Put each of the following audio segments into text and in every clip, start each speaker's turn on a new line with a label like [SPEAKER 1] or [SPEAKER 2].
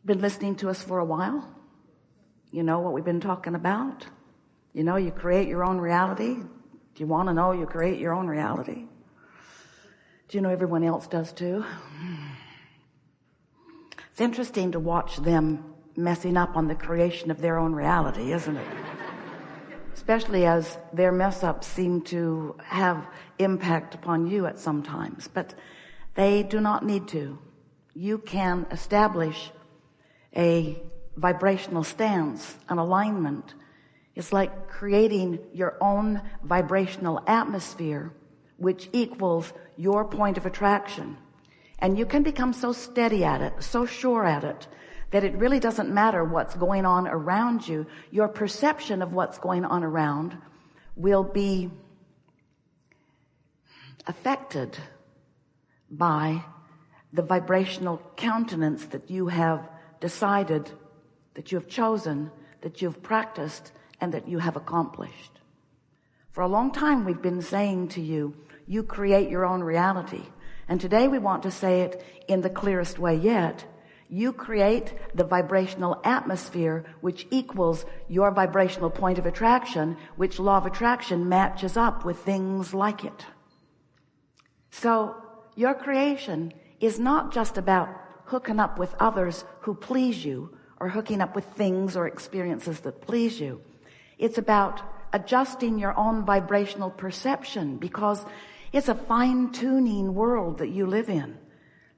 [SPEAKER 1] Been listening to us for a while? You know what we've been talking about? You know you create your own reality. Do you want to know you create your own reality? Do you know everyone else does too? It's interesting to watch them messing up on the creation of their own reality, isn't it? Especially as their mess ups seem to have impact upon you at some times, but they do not need to. You can establish a vibrational stance, an alignment. It's like creating your own vibrational atmosphere, which equals your point of attraction. And you can become so steady at it, so sure at it, that it really doesn't matter what's going on around you. Your perception of what's going on around will be affected by the vibrational countenance that you have decided, that you have chosen, that you've practiced, and that you have accomplished. For a long time we've been saying to you, you create your own reality. And today we want to say it in the clearest way yet. You create the vibrational atmosphere which equals your vibrational point of attraction, which law of attraction matches up with things like it. So your creation is not just about hooking up with others who please you or hooking up with things or experiences that please you. It's about adjusting your own vibrational perception, because it's a fine-tuning world that you live in.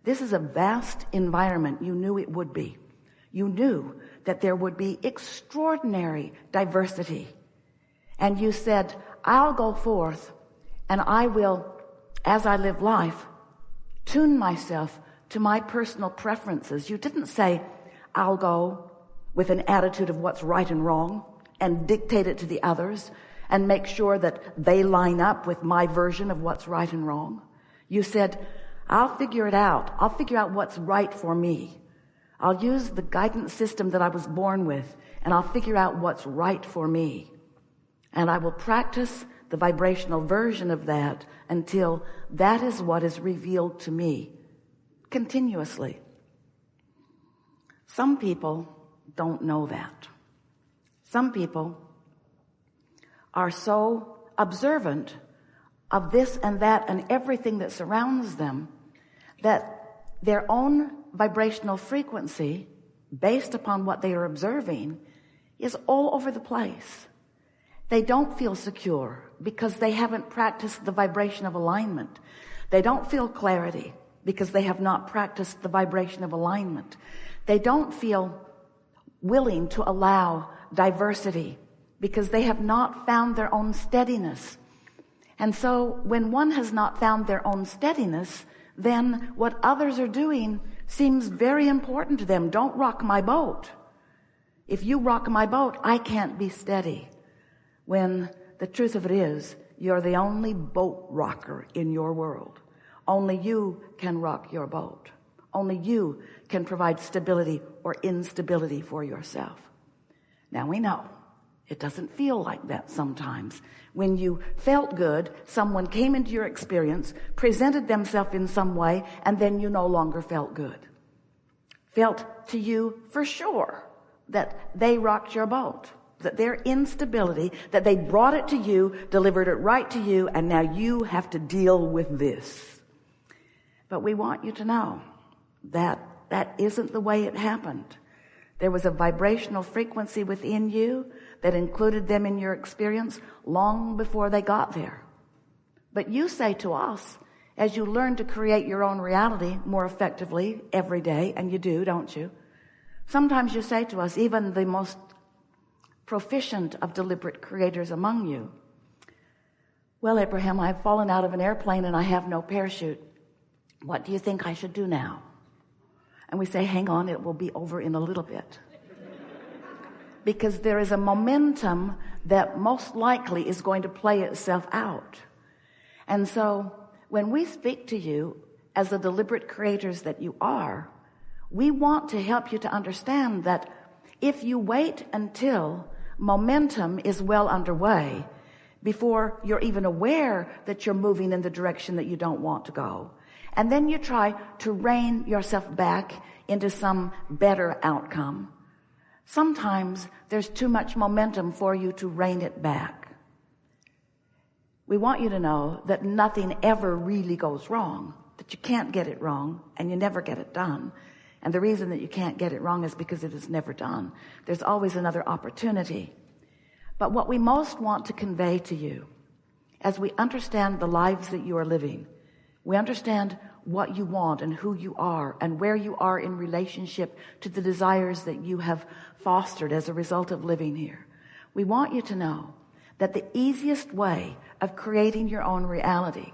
[SPEAKER 1] This is a vast environment. You knew it would be. You knew that there would be extraordinary diversity. And you said, I'll go forth and I will, as I live life, tune myself to my personal preferences. You didn't say, I'll go with an attitude of what's right and wrong and dictate it to the others and make sure that they line up with my version of what's right and wrong. You said, I'll figure it out. I'll figure out what's right for me. I'll use the guidance system that I was born with, and I'll figure out what's right for me. And I will practice the vibrational version of that until that is what is revealed to me continuously. Some people don't know that. Some people are so observant of this and that and everything that surrounds them that their own vibrational frequency, based upon what they are observing, is all over the place. They don't feel secure because they haven't practiced the vibration of alignment. They don't feel clarity because they have not practiced the vibration of alignment. They don't feel willing to allow diversity because they have not found their own steadiness. And so when one has not found their own steadiness, then what others are doing seems very important to them. Don't rock my boat. If you rock my boat, I can't be steady. When the truth of it is, you're the only boat rocker in your world. Only you can rock your boat. Only you can provide stability or instability for yourself. Now we know it doesn't feel like that sometimes. When you felt good, someone came into your experience, presented themselves in some way, and then you no longer felt good. Felt to you for sure that they rocked your boat, that their instability, that they brought it to you, delivered it right to you, and now you have to deal with this. But we want you to know that that isn't the way it happened. There was a vibrational frequency within you that included them in your experience long before they got there. But you say to us, as you learn to create your own reality more effectively every day, and you do, don't you? Sometimes you say to us, even the most proficient of deliberate creators among you, well, Abraham, I've fallen out of an airplane and I have no parachute. What do you think I should do now? And we say, hang on, it will be over in a little bit. Because there is a momentum that most likely is going to play itself out. And so when we speak to you as the deliberate creators that you are, we want to help you to understand that if you wait until momentum is well underway before you're even aware that you're moving in the direction that you don't want to go, And then you try to rein yourself back into some better outcome. Sometimes there's too much momentum for you to rein it back. We want you to know that nothing ever really goes wrong, that you can't get it wrong, and you never get it done. And the reason that you can't get it wrong is because it is never done. There's always another opportunity. But what we most want to convey to you, as we understand the lives that you are living, we understand what you want and who you are and where you are in relationship to the desires that you have fostered as a result of living here. We want you to know that the easiest way of creating your own reality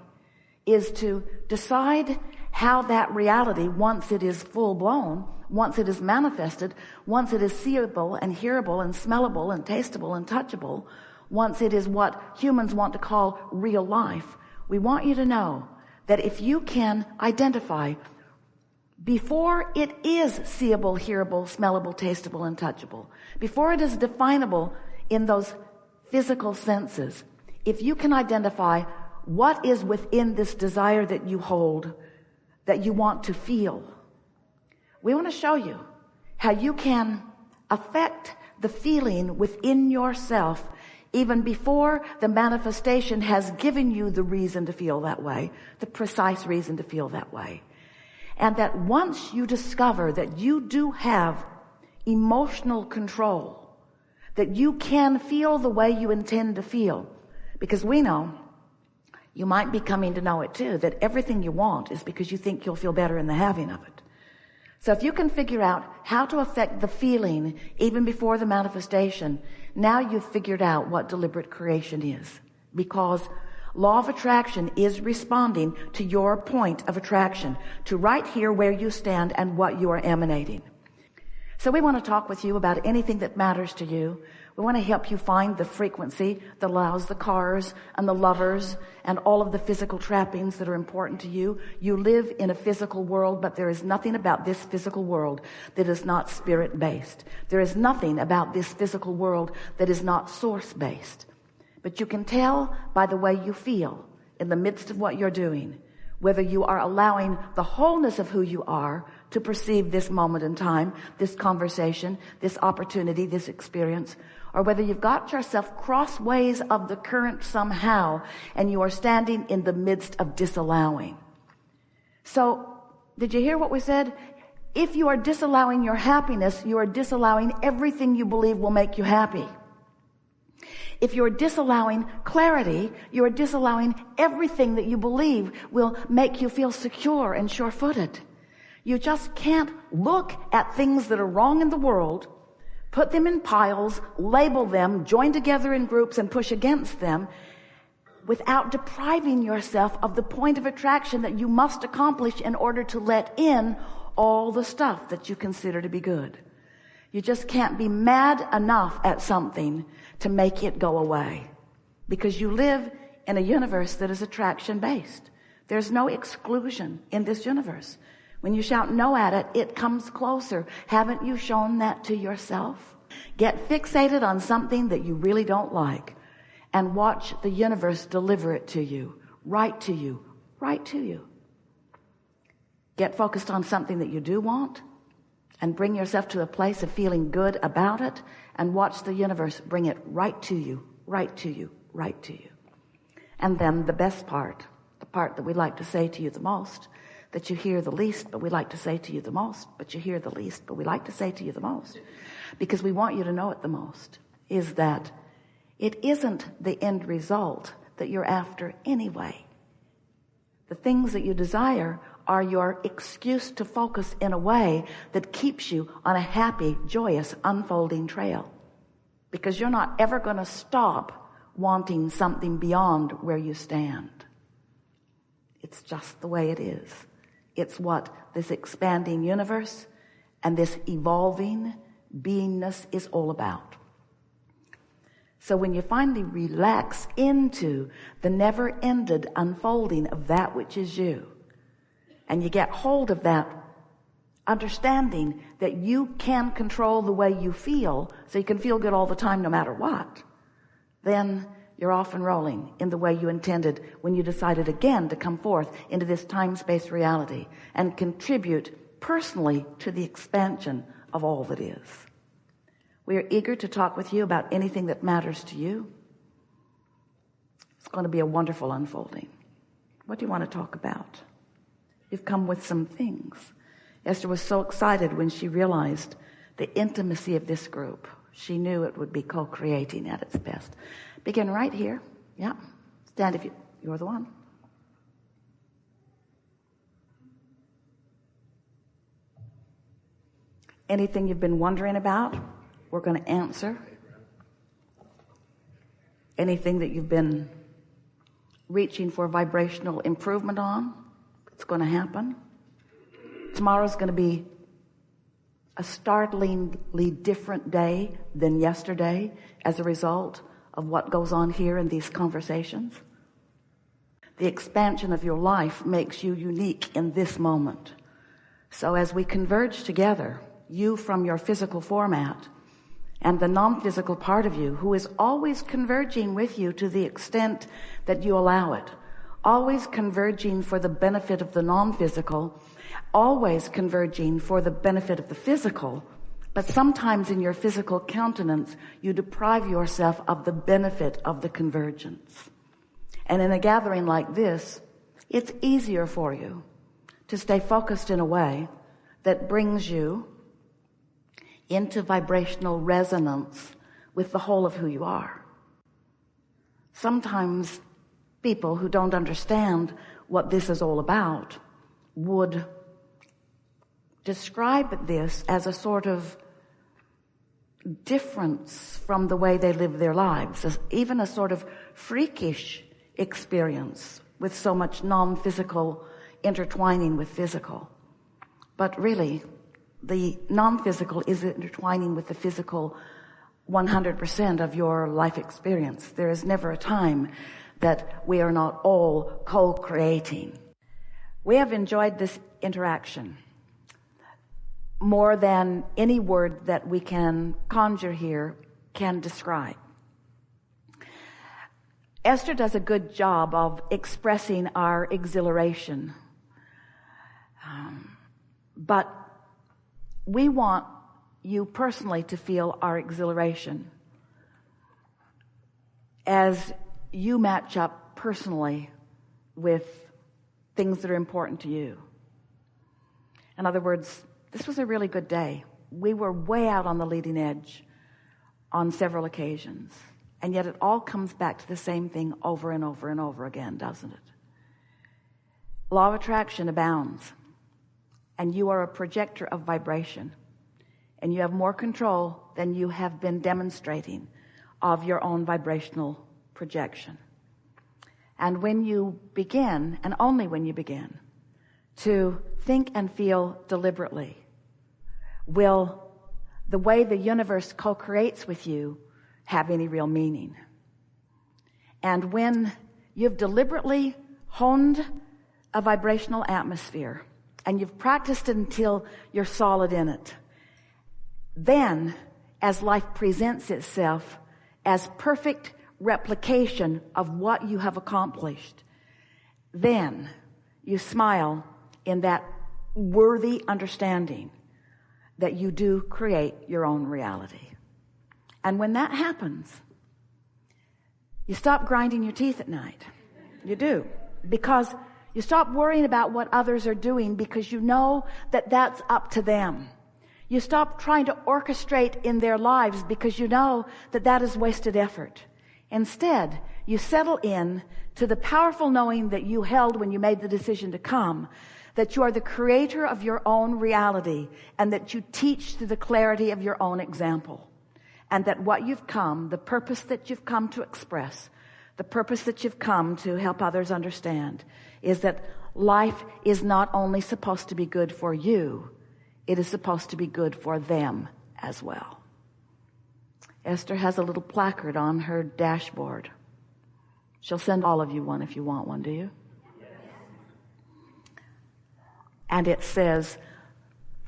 [SPEAKER 1] is to decide how that reality, once it is full blown, once it is manifested, once it is seeable and hearable and smellable and tasteable and touchable, once it is what humans want to call real life, we want you to know that if you can identify before it is seeable, hearable, smellable, tasteable, and touchable, before it is definable in those physical senses, if you can identify what is within this desire that you hold, that you want to feel, we want to show you how you can affect the feeling within yourself even before the manifestation has given you the reason to feel that way, the precise reason to feel that way. And that once you discover that you do have emotional control, that you can feel the way you intend to feel, because we know, you might be coming to know it too, that everything you want is because you think you'll feel better in the having of it. So if you can figure out how to affect the feeling even before the manifestation, now you've figured out what deliberate creation is. Because law of attraction is responding to your point of attraction, to right here where you stand and what you are emanating. So we want to talk with you about anything that matters to you. We want to help you find the frequency that allows the cars and the lovers and all of the physical trappings that are important to you. You live in a physical world, but there is nothing about this physical world that is not spirit-based. There is nothing about this physical world that is not source-based. But you can tell by the way you feel in the midst of what you're doing, whether you are allowing the wholeness of who you are to perceive this moment in time, this conversation, this opportunity, this experience, or whether you've got yourself crossways of the current somehow and you are standing in the midst of disallowing. So, did you hear what we said? If you are disallowing your happiness, you are disallowing everything you believe will make you happy. If you're disallowing clarity, you are disallowing everything that you believe will make you feel secure and sure-footed. You just can't look at things that are wrong in the world, put them in piles, label them, join together in groups and push against them without depriving yourself of the point of attraction that you must accomplish in order to let in all the stuff that you consider to be good. You just can't be mad enough at something to make it go away, because you live in a universe that is attraction-based. There's no exclusion in this universe. When you shout no at it, it comes closer. Haven't you shown that to yourself? Get fixated on something that you really don't like and watch the universe deliver it to you, right to you, right to you. Get focused on something that you do want and bring yourself to a place of feeling good about it, and watch the universe bring it right to you, right to you, right to you. And then the best part, the part that we like to say to you the most, that you hear the least, but we like to say to you the most, but you hear the least, but we like to say to you the most, because we want you to know it the most, is that it isn't the end result that you're after anyway. The things that you desire are your excuse to focus in a way that keeps you on a happy, joyous, unfolding trail. Because you're not ever going to stop wanting something beyond where you stand. It's just the way it is. It's what this expanding universe and this evolving beingness is all about. So when you finally relax into the never-ended unfolding of that which is you, and you get hold of that understanding that you can control the way you feel, so you can feel good all the time no matter what, then you're off and rolling in the way you intended when you decided again to come forth into this time-space reality and contribute personally to the expansion of all that is. We are eager to talk with you about anything that matters to you. It's going to be a wonderful unfolding. What do you want to talk about? You've come with some things. Esther was so excited when she realized the intimacy of this group. She knew it would be co-creating at its best. Begin right here. Yeah. Stand if you're the one. Anything you've been wondering about, we're going to answer. Anything that you've been reaching for vibrational improvement on, it's going to happen. Tomorrow's going to be a startlingly different day than yesterday as a result of what goes on here in these conversations. The expansion of your life makes you unique in this moment. So as we converge together, you from your physical format and the non-physical part of you, who is always converging with you to the extent that you allow it, always converging for the benefit of the non-physical, always converging for the benefit of the physical, but sometimes in your physical countenance, you deprive yourself of the benefit of the convergence. And in a gathering like this, it's easier for you to stay focused in a way that brings you into vibrational resonance with the whole of who you are. Sometimes people who don't understand what this is all about would describe this as a sort of difference from the way they live their lives, as even a sort of freakish experience with so much non-physical intertwining with physical. But really, the non-physical is intertwining with the physical 100% of your life experience. There is never a time that we are not all co-creating. We have enjoyed this interaction more than any word that we can conjure here can describe. Esther does a good job of expressing our exhilaration. But we want you personally to feel our exhilaration as you match up personally with things that are important to you. In other words, this was a really good day. We were way out on the leading edge on several occasions. And yet it all comes back to the same thing over and over and over again, doesn't it? Law of attraction abounds. And you are a projector of vibration. And you have more control than you have been demonstrating of your own vibrational projection. And when you begin, and only when you begin, to think and feel deliberately, will the way the universe co-creates with you have any real meaning. And when you've deliberately honed a vibrational atmosphere and you've practiced it until you're solid in it, then as life presents itself as perfect replication of what you have accomplished, then you smile in that worthy understanding that you do create your own reality. And when that happens, you stop grinding your teeth at night. You do. Because you stop worrying about what others are doing because you know that that's up to them. You stop trying to orchestrate in their lives because you know that that is wasted effort. Instead, you settle in to the powerful knowing that you held when you made the decision to come, that you are the creator of your own reality and that you teach through the clarity of your own example. And that what you've come, the purpose that you've come to express, the purpose that you've come to help others understand, is that life is not only supposed to be good for you, it is supposed to be good for them as well. Esther has a little placard on her dashboard. She'll send all of you one if you want one, do you? Yes. And it says,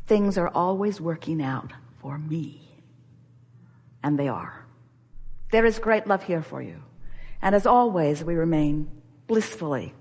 [SPEAKER 1] things are always working out for me. And they are. There is great love here for you. And as always, we remain blissfully